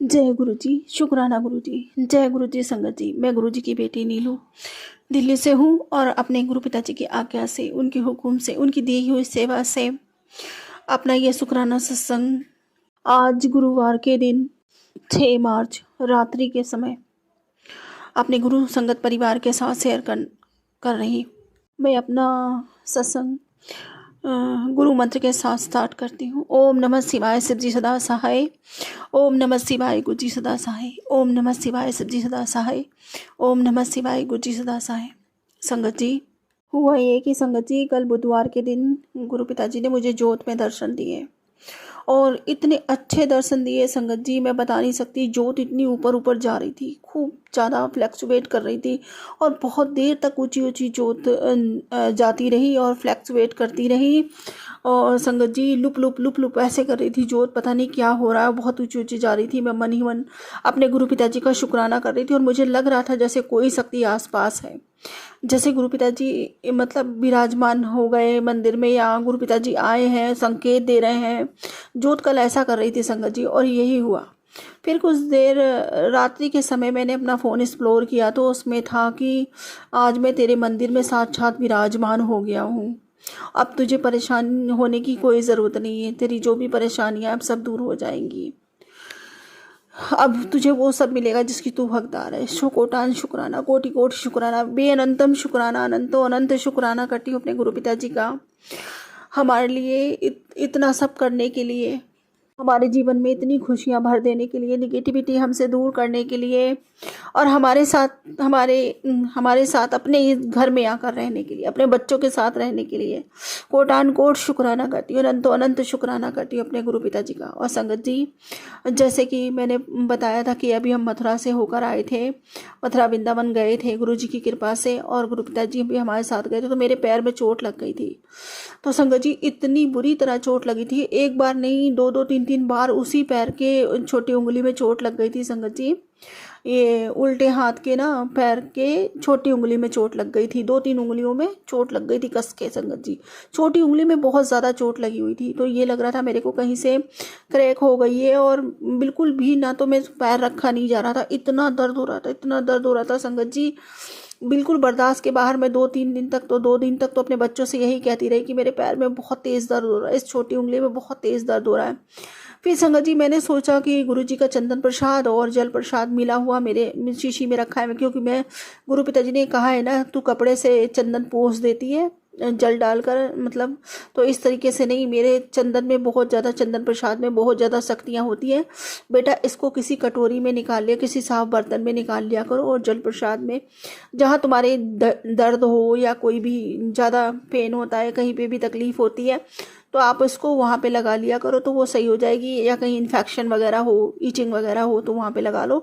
जय गुरु जी। शुक्राना गुरु जी। जय गुरु जी। संगत जी, मैं गुरु जी की बेटी नीलू दिल्ली से हूँ और अपने गुरु पिताजी की आज्ञा से, उनके हुक्म से, उनकी दी हुई सेवा से अपना ये शुक्राना सत्संग आज गुरुवार के दिन 6 मार्च रात्रि के समय अपने गुरु संगत परिवार के साथ शेयर कर रही। मैं अपना सत्संग गुरु मंत्र के साथ स्टार्ट करती हूँ। ओम नमः शिवाय शिव जी सदा सहाय। ओम नमः शिवाय गुरु जी सदा सहाय। ओम नमः शिवाय शिव जी सदा सहाय। ओम नमः शिवाय गुरु जी सदा सहाय। संगत जी, हुआ ये कि संगत जी, कल बुधवार के दिन गुरु पिताजी ने मुझे जोत में दर्शन दिए और इतने अच्छे दर्शन दिए संगत जी, मैं बता नहीं सकती। जोत इतनी ऊपर ऊपर जा रही थी, खूब ज़्यादा फ्लैक्चुएट कर रही थी और बहुत देर तक ऊंची ऊंची जोत जाती रही और फ्लैक्चुएट करती रही। और संगत जी, लुप लुप लुप लुप ऐसे कर रही थी जोत, पता नहीं क्या हो रहा है, बहुत ऊंची ऊंची जा रही थी। मैं मन ही मन अपने गुरु पिताजी का शुक्राना कर रही थी और मुझे लग रहा था जैसे कोई शक्ति आसपास है, जैसे गुरु पिताजी मतलब विराजमान हो गए मंदिर में, या गुरु पिताजी आए हैं, संकेत दे रहे हैं। जोत कल ऐसा कर रही थी संगत जी, और यही हुआ। फिर कुछ देर रात्रि के समय मैंने अपना फ़ोन एक्सप्लोर किया तो उसमें था कि आज मैं तेरे मंदिर में साक्षात विराजमान हो गया हूँ। अब तुझे परेशान होने की कोई ज़रूरत नहीं है, तेरी जो भी परेशानियाँ अब सब दूर हो जाएंगी। अब तुझे वो सब मिलेगा जिसकी तू हकदार है। कोटान शुक्राना, कोटि कोटि शुक्राना, बेअनंतम शुक्राना, अनंतो अनंत शुक्राना करती हूँ अपने गुरु पिताजी का, हमारे लिए इतना सब करने के लिए, हमारे जीवन में इतनी खुशियाँ भर देने के लिए, निगेटिविटी हमसे दूर करने के लिए, और हमारे साथ अपने इस घर में आकर रहने के लिए, अपने बच्चों के साथ रहने के लिए कोटान कोट शुक्राना करती हूँ, अनंतो अनंत शुक्राना करती हूँ अपने गुरु पिताजी का। और संगत जी, जैसे कि मैंने बताया था कि अभी हम मथुरा से होकर आए थे, मथुरा वृंदावन गए थे गुरु जी की कृपा से, और गुरु पिताजी भी हमारे साथ गए थे। तो मेरे पैर में चोट लग गई थी। तो संगत जी, इतनी बुरी तरह चोट लगी थी, एक बार नहीं, दो दो तीन तीन बार उसी पैर के छोटी उंगली में चोट लग गई थी संगत जी। ये उल्टे हाथ के ना पैर के छोटी उंगली में चोट लग गई थी, 2-3 उंगलियों में चोट लग गई थी कस के संगत जी। छोटी उंगली में बहुत ज़्यादा चोट लगी हुई थी, तो ये लग रहा था मेरे को कहीं से क्रैक हो गई है, और बिल्कुल भी ना तो मैं पैर रखा नहीं जा रहा था, इतना दर्द हो रहा था, इतना दर्द हो रहा था संगत जी, बिल्कुल बर्दाश्त के बाहर। मैं 2 दिन तक तो अपने बच्चों से यही कहती रही कि मेरे पैर में बहुत तेज़ दर्द हो रहा है, इस छोटी उंगली में बहुत तेज़ दर्द हो रहा है। फिर संगत जी, मैंने सोचा कि गुरु जी का चंदन प्रसाद और जल प्रसाद मिला हुआ मेरे शीशी में रखा है, क्योंकि मैं गुरु पिताजी ने कहा है ना, तू कपड़े से चंदन पोंछ देती है जल डालकर, मतलब तो इस तरीके से नहीं, मेरे चंदन में बहुत ज़्यादा, चंदन प्रसाद में बहुत ज़्यादा शक्तियाँ होती हैं बेटा, इसको किसी कटोरी में निकाल लिया, किसी साफ बर्तन में निकाल लिया करो, और जल प्रसाद में जहाँ तुम्हारे दर्द हो या कोई भी ज़्यादा पेन होता है, कहीं पे भी तकलीफ़ होती है, तो आप इसको वहाँ पे लगा लिया करो, तो वो सही हो जाएगी। या कहीं इन्फेक्शन वगैरह हो, ईचिंग वगैरह हो, तो वहाँ पे लगा लो,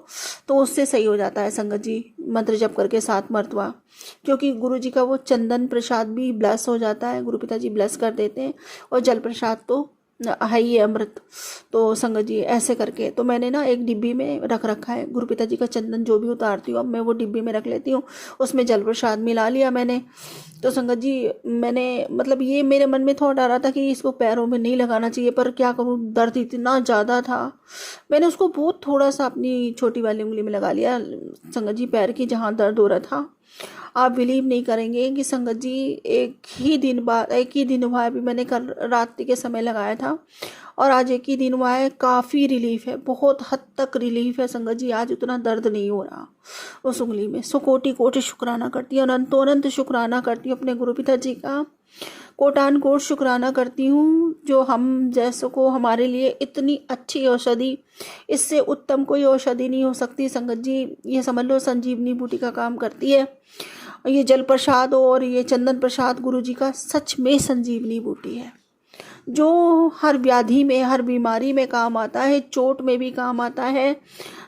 तो उससे सही हो जाता है संगत जी, मंत्र जप करके 7 मरतबा। क्योंकि गुरु जी का वो चंदन प्रसाद भी ब्लेस हो जाता है, गुरु पिताजी ब्लेस कर देते हैं, और जल प्रसाद तो है ही अमृत। तो संगत जी, ऐसे करके तो मैंने ना एक डिब्बी में रख रखा है गुरु पिताजी का चंदन, जो भी उतारती हूँ अब मैं वो डिब्बी में रख लेती हूँ, उसमें जल प्रसाद मिला लिया मैंने। तो संगत जी, मैंने मतलब ये मेरे मन में थॉट आ रहा था कि इसको पैरों में नहीं लगाना चाहिए, पर क्या करूँ, दर्द इतना ज़्यादा था, मैंने उसको बहुत थोड़ा सा अपनी छोटी वाली उंगली में लगा लिया संगत जी, पैर की जहाँ दर्द हो रहा था। आप बिलीव नहीं करेंगे कि संगत जी, एक ही दिन हुआ है, अभी मैंने कल रात के समय लगाया था, और आज एक ही दिन हुआ है, काफ़ी रिलीफ है, बहुत हद तक रिलीफ है संगत जी, आज उतना दर्द नहीं हो रहा उस उंगली में। सो कोटि कोटि शुक्राना करती हूँ, अनंतो अनंत शुक्राना करती हूँ अपने गुरु पिताजी का, कोटान कोट शुक्राना करती हूँ, जो हम जैसों को हमारे लिए इतनी अच्छी औषधि, इससे उत्तम कोई औषधि नहीं हो सकती संगत जी। ये समझ लो संजीवनी बूटी का काम करती है ये जल प्रसाद, और ये चंदन प्रसाद गुरु जी का सच में संजीवनी बूटी है, जो हर व्याधि में, हर बीमारी में काम आता है, चोट में भी काम आता है,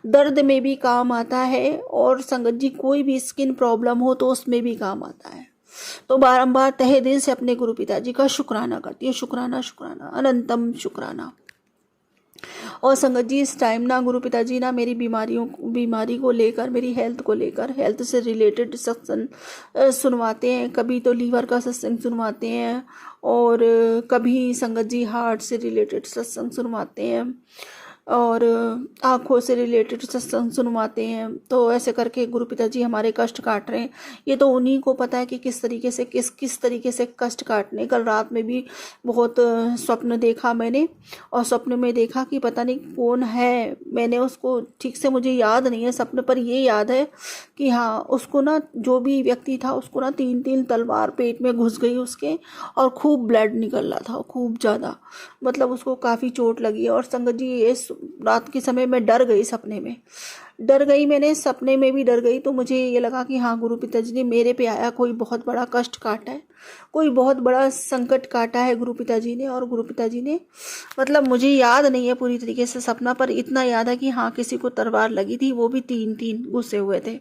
दर्द में भी काम आता है, और संगत जी कोई भी स्किन प्रॉब्लम हो तो उसमें भी काम आता है। तो बारंबार तहे दिल से अपने गुरु पिताजी का शुक्राना करती है, शुक्राना शुक्राना, अनंतम शुक्राना। और संगत जी, इस टाइम ना गुरु पिताजी ना मेरी बीमारी को लेकर, मेरी हेल्थ को लेकर, हेल्थ से रिलेटेड सत्संग सुनवाते हैं, कभी तो लीवर का सत्संग सुनवाते हैं, और कभी संगत जी हार्ट से रिलेटेड सत्संग सुनवाते हैं। और आँखों से रिलेटेड सत्संग सुनवाते हैं। तो ऐसे करके गुरु पिताजी हमारे कष्ट काट रहे हैं। ये तो उन्हीं को पता है कि किस तरीके से किस तरीके से कष्ट काटने। कल रात में भी बहुत स्वप्न देखा मैंने, और स्वप्न में देखा कि पता नहीं कौन है, मैंने उसको ठीक से मुझे याद नहीं है स्वप्न, पर ये याद है कि हाँ, उसको ना, जो भी व्यक्ति था उसको ना 3-3 तलवार पेट में घुस गई उसके, और खूब ब्लड निकल रहा था, खूब ज़्यादा, मतलब उसको काफ़ी चोट लगी। और संगत जी, इस रात के समय मैं डर गई, सपने में डर गई, मैंने सपने में भी डर गई। तो मुझे ये लगा कि हाँ, गुरु पिताजी ने मेरे पे आया कोई बहुत बड़ा कष्ट काटा है, कोई बहुत बड़ा संकट काटा है गुरु पिताजी ने। और गुरु पिताजी ने, मतलब मुझे याद नहीं है पूरी तरीके से सपना, पर इतना याद है कि हाँ, किसी को तलवार लगी थी, वो भी 3-3 घुसे हुए थे।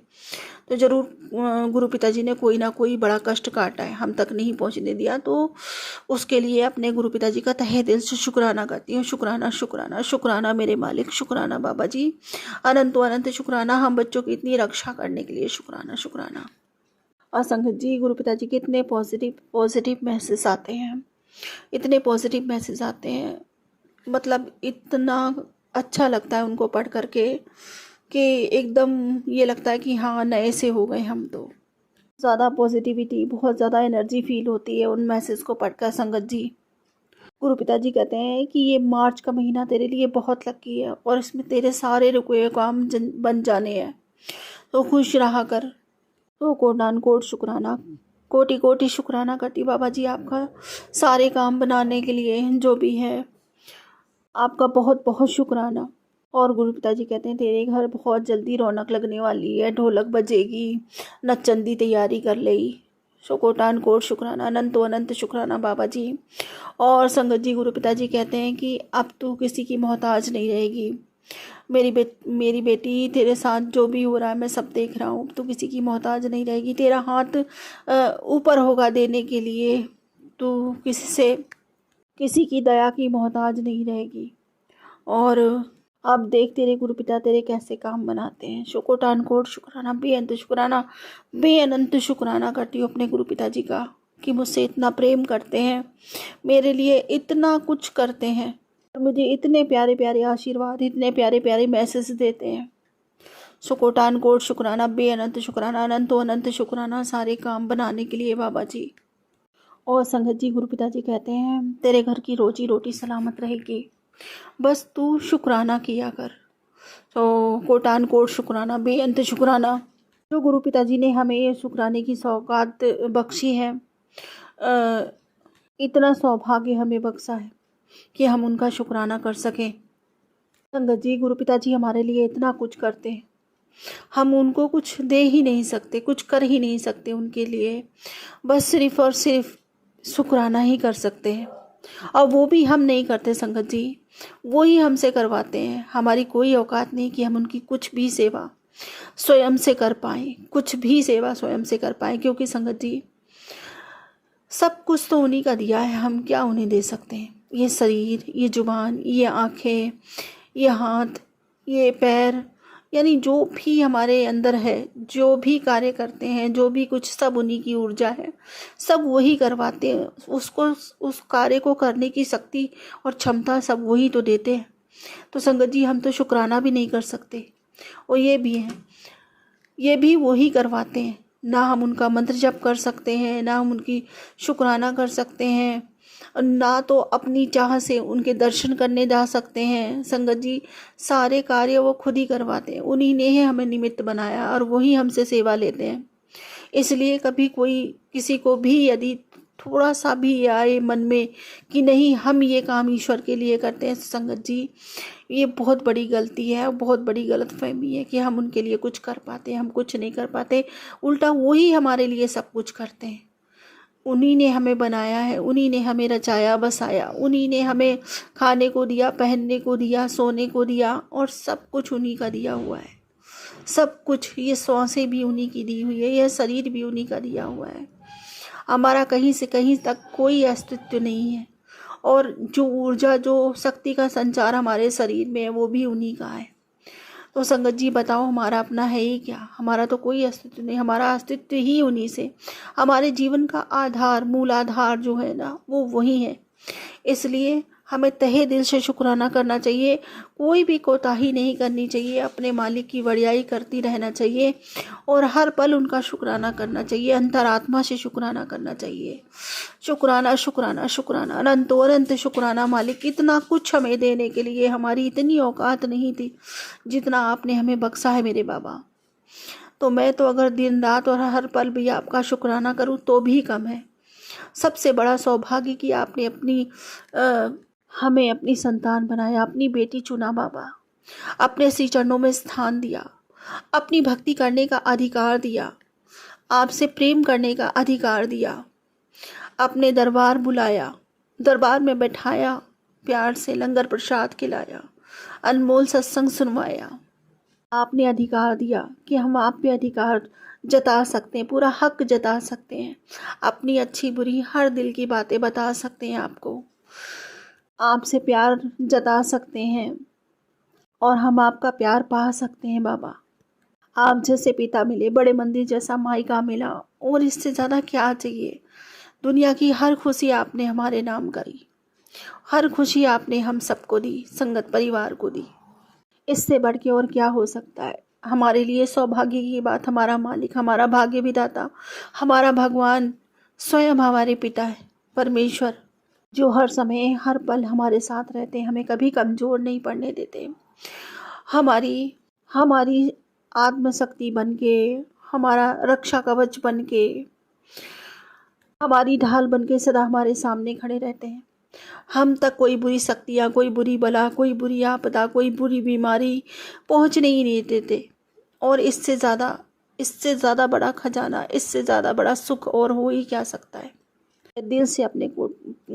तो जरूर गुरु पिताजी ने कोई ना कोई बड़ा कष्ट काटा है, हम तक नहीं पहुंचने दिया। तो उसके लिए अपने गुरु पिताजी का तहे दिल से शुक्राना करती हूँ। शुक्राना, शुक्राना, शुक्राना मेरे मालिक, शुक्राना बाबा जी, अनंत अनंत शुक्राना हम बच्चों की इतनी रक्षा करने के लिए, शुक्राना, शुक्राना। और संगत जी, गुरु पिताजी के इतने पॉजिटिव मैसेज आते हैं, इतने पॉजिटिव मैसेज आते हैं, मतलब इतना अच्छा लगता है उनको पढ़ करके कि एकदम ये लगता है कि हाँ, नए से हो गए हम। तो ज़्यादा पॉजिटिविटी, बहुत ज़्यादा एनर्जी फील होती है उन मैसेज को पढ़कर। संगत जी, गुरु पिताजी कहते हैं कि ये मार्च का महीना तेरे लिए बहुत लकी है, और इसमें तेरे सारे रुके हुए काम बन जाने हैं। तो खुश रहा कर। तो कोटान कोट शुक्राना, कोटि कोटि शुक्राना करती बाबा जी आपका, सारे काम बनाने के लिए जो भी है, आपका बहुत बहुत शुक्राना। और गुरु पिताजी कहते हैं तेरे घर बहुत जल्दी रौनक लगने वाली है, ढोलक बजेगी, नचंदी तैयारी कर लेगी। सो कोटान कोट शुक्राना, अनंत अनंत शुक्राना बाबा जी। और संगत जी, गुरु पिताजी कहते हैं कि अब तू किसी की मोहताज नहीं रहेगी। मेरी बेटी, तेरे साथ जो भी हो रहा है मैं सब देख रहा हूँ, तू किसी की मोहताज नहीं रहेगी। तेरा हाथ ऊपर होगा देने के लिए, तू किसी की दया की मोहताज नहीं रहेगी। और अब देख तेरे गुरु पिता तेरे कैसे काम बनाते हैं। शुकोटान कोट शुक्राना, बेअनंत शुक्राना करती हूँ अपने गुरु पिताजी का, कि मुझसे इतना प्रेम करते हैं, मेरे लिए इतना कुछ करते हैं, और मुझे इतने प्यारे प्यारे आशीर्वाद, इतने प्यारे प्यारे मैसेज देते हैं। शुकोटान कोट शुक्राना, बेअनंत शुक्राना, अनंतो अनंत शुक्राना सारे काम बनाने के लिए बाबा जी। और संगत जी, गुरु पिताजी कहते हैं तेरे घर की रोजी रोटी सलामत रहेगी, बस तू शुक्राना किया कर। तो कोटान कोट शुक्राना, बेअंत शुक्राना। जो गुरु पिताजी ने हमें ये शुक्राने की सौगात बख्शी है, इतना सौभाग्य हमें बख्शा है कि हम उनका शुक्राना कर सकें। संगत जी, गुरु पिताजी हमारे लिए इतना कुछ करते हैं, हम उनको कुछ दे ही नहीं सकते, कुछ कर ही नहीं सकते उनके लिए, बस सिर्फ और सिर्फ शुक्राना ही कर सकते हैं। और वो भी हम नहीं करते संगत जी, वो ही हमसे करवाते हैं। हमारी कोई औकात नहीं कि हम उनकी कुछ भी सेवा स्वयं से कर पाएँ, कुछ भी सेवा स्वयं से कर पाएँ, क्योंकि संगत जी सब कुछ तो उन्हीं का दिया है, हम क्या उन्हें दे सकते हैं। ये शरीर, ये जुबान, ये आँखें, ये हाथ, ये पैर, यानी जो भी हमारे अंदर है, जो भी कार्य करते हैं, जो भी कुछ, सब उन्हीं की ऊर्जा है, सब वही करवाते हैं। उसको, उस कार्य को करने की शक्ति और क्षमता सब वही तो देते हैं। तो संगत जी, हम तो शुक्राना भी नहीं कर सकते, और ये भी है, ये भी वही करवाते हैं। ना हम उनका मंत्र जप कर सकते हैं, ना हम उनकी शुक्राना कर सकते हैं, ना तो अपनी चाह से उनके दर्शन करने जा सकते हैं। संगत जी, सारे कार्य वो खुद ही करवाते हैं, उन्हीं ने ही हमें निमित्त बनाया, और वही हमसे सेवा लेते हैं। इसलिए कभी कोई किसी को भी यदि थोड़ा सा भी आए मन में कि नहीं हम ये काम ईश्वर के लिए करते हैं, संगत जी ये बहुत बड़ी गलती है, बहुत बड़ी गलतफहमी है कि हम उनके लिए कुछ कर पाते हैं। हम कुछ नहीं कर पाते, उल्टा वही हमारे लिए सब कुछ करते हैं। उन्हीं ने हमें बनाया है, उन्हीं ने हमें रचाया बसाया, उन्हीं ने हमें खाने को दिया, पहनने को दिया, सोने को दिया, और सब कुछ उन्हीं का दिया हुआ है। सब कुछ, ये सांसें भी उन्हीं की दी हुई है, यह शरीर भी उन्हीं का दिया हुआ है। हमारा कहीं से कहीं तक कोई अस्तित्व नहीं है, और जो ऊर्जा, जो शक्ति का संचार हमारे शरीर में है, वो भी उन्हीं का है। तो संगत जी बताओ, हमारा अपना है ही क्या? हमारा तो कोई अस्तित्व नहीं, हमारा अस्तित्व ही उन्हीं से। हमारे जीवन का आधार, मूल आधार जो है ना, वो वही है। इसलिए हमें तहे दिल से शुक्राना करना चाहिए, कोई भी कोताही नहीं करनी चाहिए, अपने मालिक की बड़ाई करती रहना चाहिए और हर पल उनका शुक्राना करना चाहिए, अंतरात्मा से शुक्राना करना चाहिए। शुक्राना शुक्राना शुक्राना, अनंतो अनंत शुक्राना मालिक, इतना कुछ हमें देने के लिए हमारी इतनी औकात नहीं थी जितना आपने हमें बख्शा है मेरे बाबा। तो मैं तो अगर दिन रात और हर पल भी आपका शुक्राना करूं तो भी कम है। सबसे बड़ा सौभाग्य कि आपने हमें अपनी संतान बनाया, अपनी बेटी चुना बाबा, अपने श्री चरणों में स्थान दिया, अपनी भक्ति करने का अधिकार दिया, आपसे प्रेम करने का अधिकार दिया, अपने दरबार बुलाया, दरबार में बैठाया, प्यार से लंगर प्रसाद खिलाया, अनमोल सत्संग सुनवाया। आपने अधिकार दिया कि हम आप पे अधिकार जता सकते हैं, पूरा हक जता सकते हैं, अपनी अच्छी बुरी हर दिल की बातें बता सकते हैं, आपको आपसे प्यार जता सकते हैं और हम आपका प्यार पा सकते हैं बाबा। आप जैसे पिता मिले, बड़े मंदिर जैसा मायका मिला, और इससे ज़्यादा क्या चाहिए। दुनिया की हर खुशी आपने हमारे नाम करी, हर खुशी आपने हम सबको दी, संगत परिवार को दी। इससे बढ़ के और क्या हो सकता है। हमारे लिए सौभाग्य की बात हमारा मालिक, हमारा भाग्य विधाता, हमारा भगवान स्वयं हमारे पिता है, परमेश्वर, जो हर समय हर पल हमारे साथ रहते हैं, हमें कभी कमज़ोर नहीं पड़ने देते। हमारी हमारी आत्मशक्ति बन के, हमारा रक्षा कवच बन के, हमारी ढाल बन के सदा हमारे सामने खड़े रहते हैं। हम तक कोई बुरी शक्तियाँ, कोई बुरी बला, कोई बुरी आपदा, कोई बुरी बीमारी पहुँचने ही नहीं देते। और इससे ज़्यादा बड़ा खजाना, इससे ज़्यादा बड़ा सुख और हो ही क्या सकता है। दिल से अपने को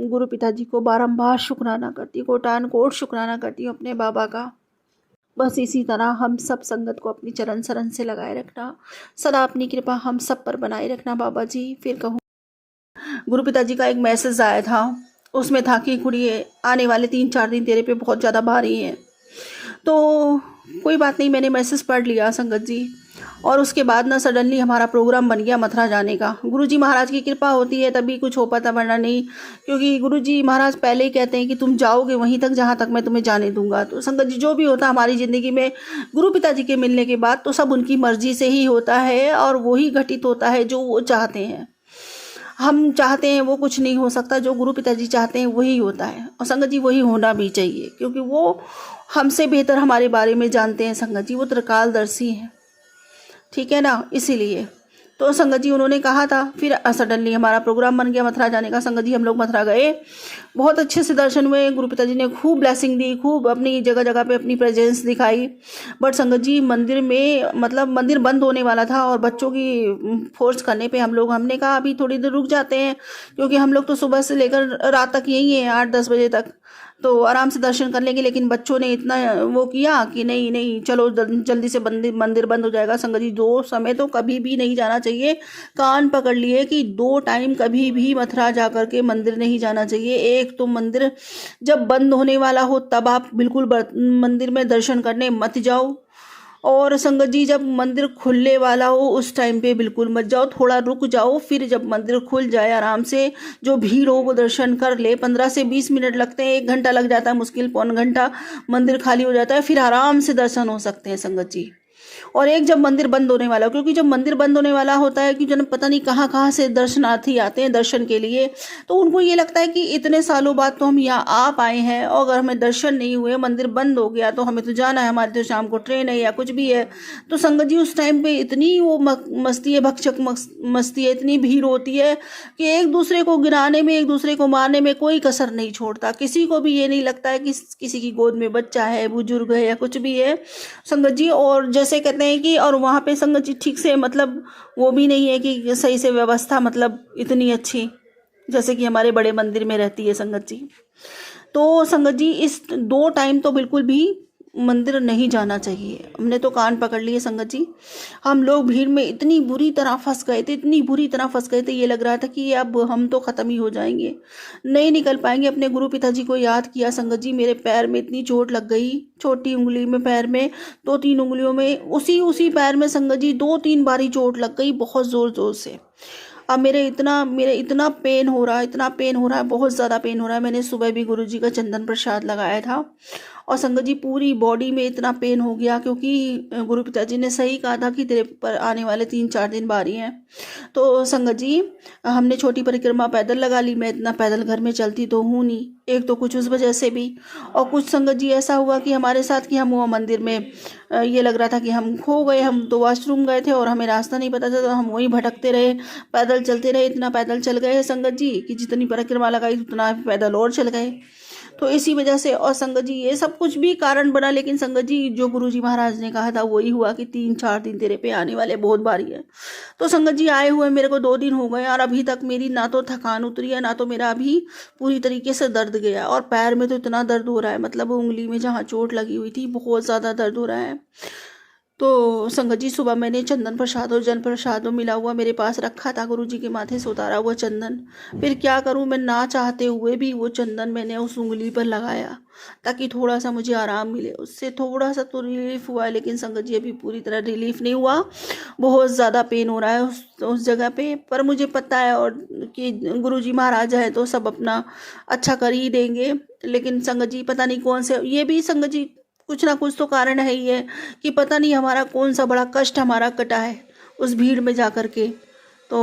गुरु पिताजी को बारंबार शुक्राना करती हूँ, कोटान कोट शुक्राना करती हूँ अपने बाबा का। बस इसी तरह हम सब संगत को अपनी चरण शरण से लगाए रखना, सदा अपनी कृपा हम सब पर बनाए रखना बाबा जी। फिर कहूँ, गुरु पिताजी का एक मैसेज आया था, उसमें था कि कुड़िए आने वाले 3-4 दिन तेरे पे बहुत ज़्यादा भारी हैं। तो कोई बात नहीं, मैंने मैसेज पढ़ लिया संगत जी, और उसके बाद ना सडनली हमारा प्रोग्राम बन गया मथुरा जाने का। गुरुजी महाराज की कृपा होती है तभी कुछ हो पाता, वरना नहीं, क्योंकि गुरुजी महाराज पहले ही कहते हैं कि तुम जाओगे वहीं तक जहाँ तक मैं तुम्हें जाने दूंगा। तो संगत जी, जो भी होता हमारी ज़िंदगी में गुरु पिताजी के मिलने के बाद तो सब उनकी मर्जी से ही होता है, और वही घटित होता है जो वो चाहते हैं। हम चाहते हैं वो कुछ नहीं हो सकता, जो गुरु पिताजी चाहते हैं वही होता है। और संगत जी, वही होना भी चाहिए, क्योंकि वो हमसे बेहतर हमारे बारे में जानते हैं संगत जी, वो त्रिकालदर्शी हैं, ठीक है ना। इसीलिए तो संगत जी उन्होंने कहा था, फिर सडनली हमारा प्रोग्राम बन गया मथुरा जाने का। संगत जी हम लोग मथुरा गए, बहुत अच्छे से दर्शन हुए, गुरु पिताजी ने खूब ब्लेसिंग दी, खूब अपनी जगह जगह पे अपनी प्रेजेंस दिखाई। बट संगत जी मंदिर में, मतलब मंदिर बंद होने वाला था, और बच्चों की फोर्स करने पे हमने कहा अभी थोड़ी देर रुक जाते हैं, क्योंकि हम लोग तो सुबह से लेकर रात तक यही हैं, 8-10 बजे तक, तो आराम से दर्शन कर लेंगे। लेकिन बच्चों ने इतना वो किया कि नहीं नहीं, चलो जल्दी से मंदिर बंद हो जाएगा। संगत जी, 2 समय तो कभी भी नहीं जाना चाहिए। कान पकड़ लिए कि 2 टाइम कभी भी मथुरा जा कर के मंदिर नहीं जाना चाहिए। एक तो मंदिर जब बंद होने वाला हो तब आप बिल्कुल मंदिर में दर्शन करने मत जाओ, और संगत जी जब मंदिर खुलने वाला हो उस टाइम पे बिल्कुल मत जाओ, थोड़ा रुक जाओ। फिर जब मंदिर खुल जाए आराम से जो भीड़ हो वो दर्शन कर ले। 15 से 20 मिनट लगते हैं, 1 घंटा लग जाता है, मुश्किल पौन घंटा मंदिर खाली हो जाता है, फिर आराम से दर्शन हो सकते हैं संगत जी। और एक जब मंदिर बंद होने वाला, क्योंकि जब मंदिर बंद होने वाला होता है कि जन पता नहीं कहाँ कहाँ से दर्शनार्थी आते हैं दर्शन के लिए, तो उनको ये लगता है कि इतने सालों बाद तो हम यहाँ आ पाए हैं, और अगर हमें दर्शन नहीं हुए, मंदिर बंद हो गया, तो हमें तो जाना है, हमारी तो शाम को ट्रेन है या कुछ भी है। तो संगत जी उस टाइम पे इतनी वो मस्ती है, भक्षक मस्ती है, इतनी भीड़ होती है कि एक दूसरे को गिराने में, एक दूसरे को मारने में कोई कसर नहीं छोड़ता। किसी को भी ये नहीं लगता है कि किसी की गोद में बच्चा है, बुजुर्ग है या कुछ भी है संगत जी। और जैसे कहते हैं कि, और वहाँ पे संगत जी ठीक से, मतलब वो भी नहीं है कि सही से व्यवस्था, मतलब इतनी अच्छी जैसे कि हमारे बड़े मंदिर में रहती है संगत जी। तो संगत जी इस 2 टाइम तो बिल्कुल भी मंदिर नहीं जाना चाहिए। हमने तो कान पकड़ लिए संगत जी। हम लोग भीड़ में इतनी बुरी तरह फंस गए थे, इतनी बुरी तरह फंस गए थे, ये लग रहा था कि अब हम तो ख़त्म ही हो जाएंगे, नहीं निकल पाएंगे। अपने गुरु पिताजी को याद किया संगत जी, मेरे पैर में इतनी चोट लग गई, छोटी उंगली में, पैर में, 2-3 उंगलियों में, उसी पैर में संगत जी 2-3 बारी चोट लग गई, बहुत ज़ोर ज़ोर से। अब मेरे इतना पेन हो रहा है, इतना पेन हो रहा है, बहुत ज़्यादा पेन हो रहा है। मैंने सुबह भी गुरुजी का चंदन प्रसाद लगाया था और संगत जी पूरी बॉडी में इतना पेन हो गया, क्योंकि गुरु पिताजी ने सही कहा था कि तेरे पर आने वाले 3-4 दिन भारी हैं। तो संगत जी हमने छोटी परिक्रमा पैदल लगा ली। मैं इतना पैदल घर में चलती तो हूँ नहीं, एक तो कुछ उस वजह से भी, और कुछ संगत जी ऐसा हुआ कि हमारे साथ कि हम हुआ मंदिर में ये लग रहा था कि हम खो गए। हम तो वॉशरूम गए थे और हमें रास्ता नहीं पता था, तो हम वहीं भटकते रहे, पैदल चलते रहे। इतना पैदल चल गए संगत जी कि जितनी परिक्रमा लगाई उतना पैदल और चल गए। तो इसी वजह से, और संगत जी ये सब कुछ भी कारण बना, लेकिन संगत जी जो गुरुजी महाराज ने कहा था वही हुआ कि 3-4 दिन तेरे पे आने वाले बहुत भारी है। तो संगत जी आए हुए मेरे को 2 दिन हो गए और अभी तक मेरी ना तो थकान उतरी है, ना तो मेरा अभी पूरी तरीके से दर्द गया। और पैर में तो इतना दर्द हो रहा है, मतलब उंगली में जहाँ चोट लगी हुई थी बहुत ज़्यादा दर्द हो रहा है। तो संगत जी सुबह मैंने चंदन प्रसाद और जन प्रसाद मिला हुआ मेरे पास रखा था, गुरुजी के माथे से उतारा हुआ चंदन। फिर क्या करूं, मैं ना चाहते हुए भी वो चंदन मैंने उस उंगली पर लगाया ताकि थोड़ा सा मुझे आराम मिले। उससे थोड़ा सा तो रिलीफ हुआ है, लेकिन संगत जी अभी पूरी तरह रिलीफ नहीं हुआ। बहुत ज़्यादा पेन हो रहा है उस जगह पे। पर मुझे पता है और कि गुरुजी महाराज है तो सब अपना अच्छा कर ही देंगे। लेकिन संगत जी पता नहीं कौन से, ये भी संगत जी कुछ ना कुछ तो कारण है ही है कि पता नहीं हमारा कौन सा बड़ा कष्ट हमारा कटा है उस भीड़ में जा कर के। तो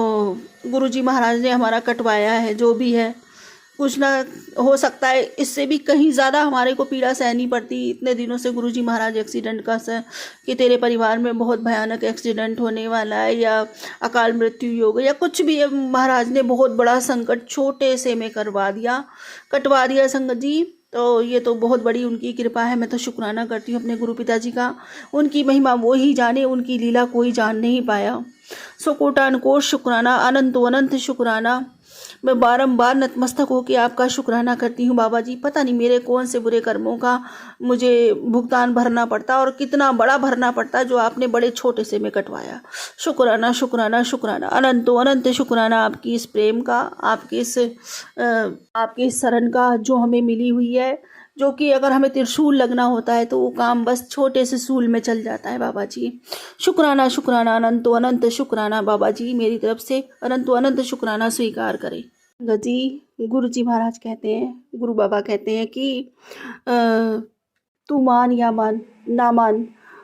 गुरुजी महाराज ने हमारा कटवाया है जो भी है। कुछ ना हो सकता है इससे भी कहीं ज़्यादा हमारे को पीड़ा सहनी पड़ती। इतने दिनों से गुरुजी महाराज एक्सीडेंट का कि तेरे परिवार में बहुत भयानक एक्सीडेंट होने वाला है या अकाल मृत्यु हो गई या कुछ भी है, महाराज ने बहुत बड़ा संकट छोटे से में कटवा दिया संगत जी। तो ये तो बहुत बड़ी उनकी कृपा है। मैं तो शुक्राना करती हूँ अपने गुरु पिताजी का। उनकी महिमा वो ही जाने, उनकी लीला कोई जान नहीं पाया। सो कोटान कोट शुक्राना, अनंत अनंत शुक्राना। मैं बारंबार नतमस्तक होकर आपका शुक्राना करती हूँ बाबा जी। पता नहीं मेरे कौन से बुरे कर्मों का मुझे भुगतान भरना पड़ता और कितना बड़ा भरना पड़ता जो आपने बड़े छोटे से में कटवाया। शुक्राना शुक्राना शुक्राना, अनंत अनंत शुक्राना आपकी इस प्रेम का, आपकी इस शरण का जो हमें मिली हुई है। जो कि अगर हमें त्रिशूल लगना होता है तो वो काम बस छोटे से सूल में चल जाता है बाबा जी। शुक्राना शुक्राना, अनंत अनंत शुक्राना बाबा जी। मेरी तरफ से अनंत अनंत शुक्राना स्वीकार करें। जी गुरु जी महाराज कहते हैं, गुरु बाबा कहते हैं कि तू मान या ना मान,